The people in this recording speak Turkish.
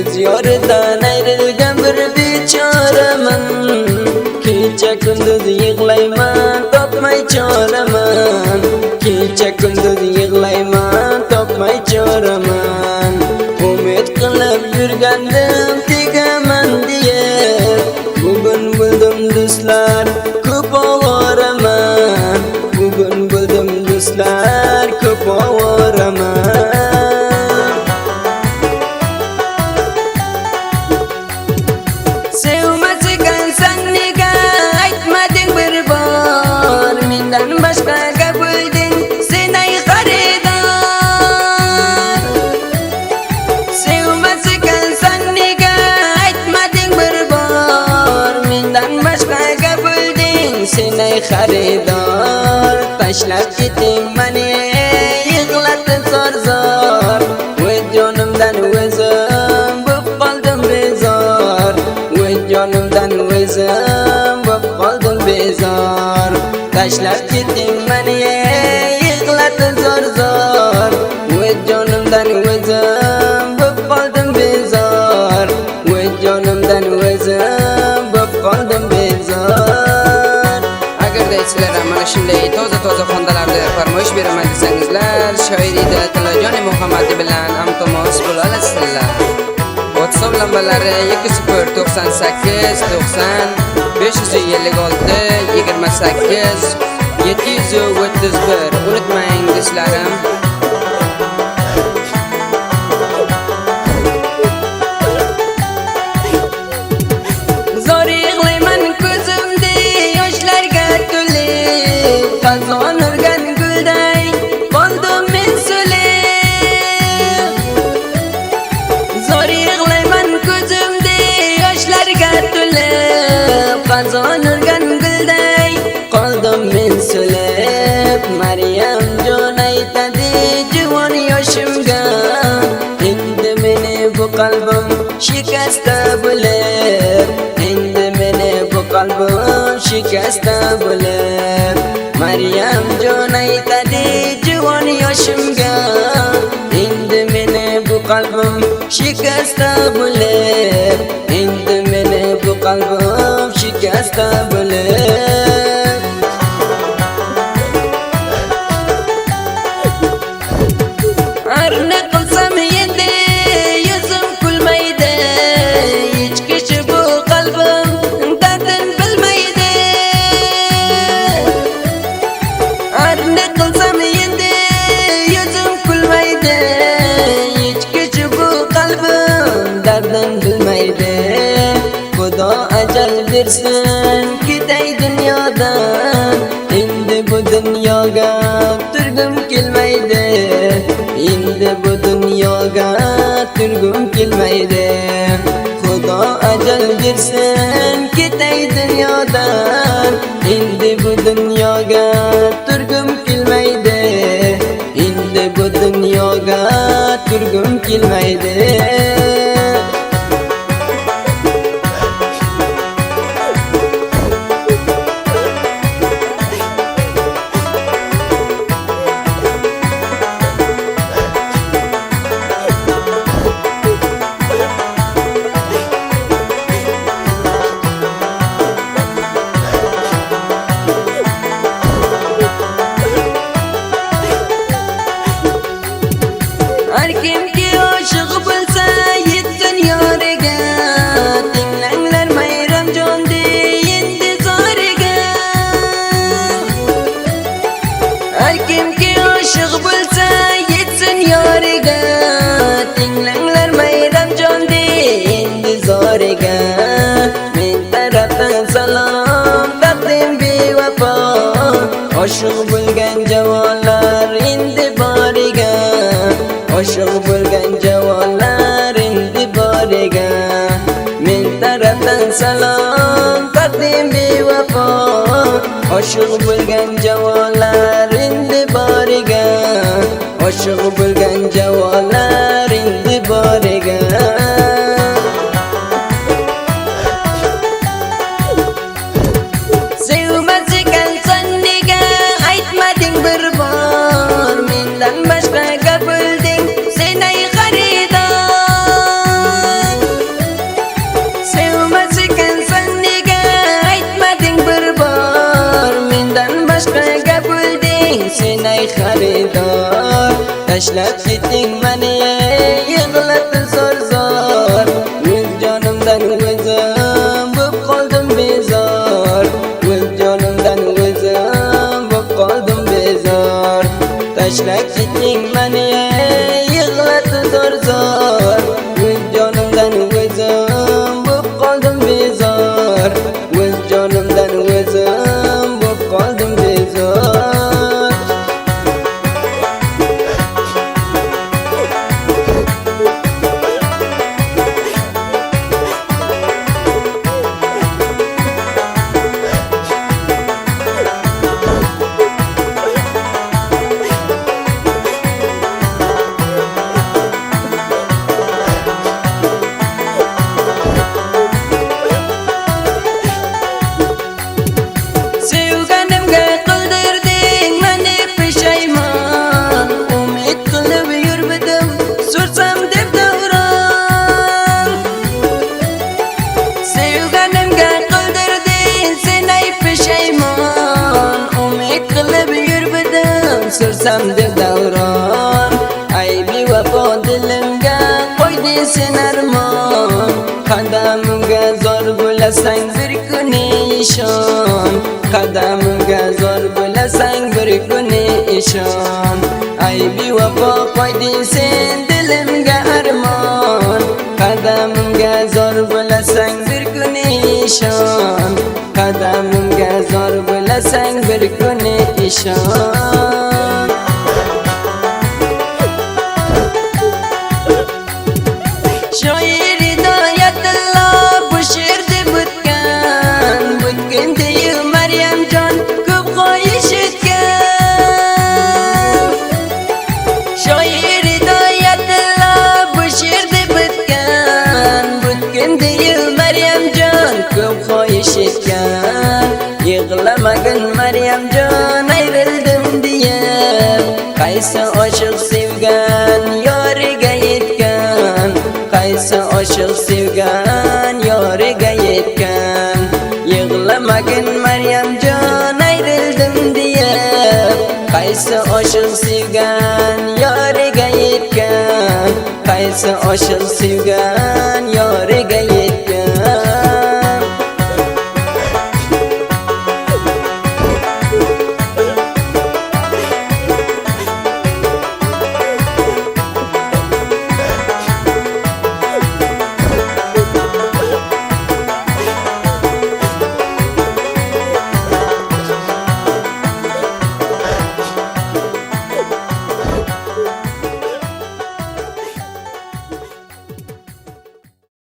Göz yoridan ayrılgan bir bechoraman. Kecha kunduz yig'layman, topmay choraman. Kecha kunduz yig'layman, topmay choraman. Umid qilib yurgandim tegaman diye. Bugun bildim do'stlar, ko'p ovoraman. Bugun bildim do'stlar, ko'p ovoraman. Senay xaridor, tashlab keting mani, yig'latib zor-zor. Voy jonimdan o'zim bo'p qoldim bezor. Voy jonimdan o'zim bo'p qoldim bezor. Tashlab keting mani, yig'latib zor-zor. Voy jonimdan o'zim bo'p qoldim bezor. Voy jonimdan o'zim bo'p qoldim bezor. Sizlar mana shunday toza xondalarni farmoyish beraman desangizlar, shoir Tilajon Muhammad bilan hamtomoz bo'la olasizlar. WhatsApp lambalari 2098 90 556 28 731. Unutmang do'stlarim. Qazon urgan gulday qoldim men so'lib. Zor yig'layman ko'zimda yoshlarga to'lib. Qazon urgan gulday qoldim men so'lib. Maryam jon aytadi juvon yoshimga, endi meni bu qalbim shikasta bo'lib. Endi meni bu qalbim shikasta bo'lib. Maryam jon aytadi juvon yoshimga, endi meni bu qalbim shikasta bo'lib. Endi meni bu qalbim shikasta bo'lib. Arna qilsam endi yuzim kulmaydi, hech kishi bu qalbim dardin bilmaydi. Arna qilsam endi yuzim kulmaydi, hech kishi bu qalbim dardin bilmaydi. Xudo ajal bersin ketay dunyodan, endi bu dunyoga turgum kelmaydi. Endi bu dunyoga turgum kelmaydi. Xudo ajal bersin ketay dunyodan, endi bu dunyoga turgum kelmaydi. Endi bu dunyoga turgum kelmaydi. Har kimki oshiq bo'lsa yetsin yoriga, tinglanglar Mayram jonde endi zoriga. Har kimki oshiq bo'lsa yetsin yoriga, tinglanglar Mayram jonde endi zoriga. Men tarafdan salom taqdim bevafo, oshiq bo'lgan javonlar endi boriga. Oshiq bo'lgan javonlar endi boriga. Men tarafdan salom taqdim bevafo, oshiq bo'lgan javonlar endi boriga. Oshiq bo'lgan javonlar endi boriga. Sevmas ekansan nega aytmading bir bor, mendan boshqa gapilding sen ay xaridor. Tashlab ketding meni yig'latib zor zor O'z jonimdan o'zim bo'p qoldim bezor O'z jonimdan o'zim bo'p qoldim bezor Tashlab ketding meni yig'latib zor zor O'z jonimdan o'zim bo'p qoldim bezor O'z jonimdan o'zim bo'p qoldim bezor Sevganimga qildirding meni pushaymon Umid qilib yurmadim sursam deb davron Sevganimga qildirding sen ay pushaymon Umid qilib yurmadim sursam deb davron Ay bevafo dilimga qo'yding sen armon Qadamimga zor bo'lasang bir kuni ishon Qadamimga zor bo'lasang bir kuni ishon Ay bevafo qo'yding sen dilimga armon Qadamimga zor bo'lasang bir kuni ishon Qadamimga zor bo'lasang bir kuni ishon Shoir Hidoyatullo bu she'rda butgan Butgan-deyu Maryamjon ko'p xohish etgan Shoir Hidoyatullo bu she'rda butgan Butgan-deyu Maryamjon ko'p xohish etgan Yig'lamagin Maryamjon ayrildim diye Qaysi oshiq sevgan yoriga yetgan Qaysi oshiq sevgan yoriga yetgan Yig'lamagin Maryamjon ayrildim diye Qaysi oshiq sevgan yoriga yetgan Qaysi oshiq sevgan yoriga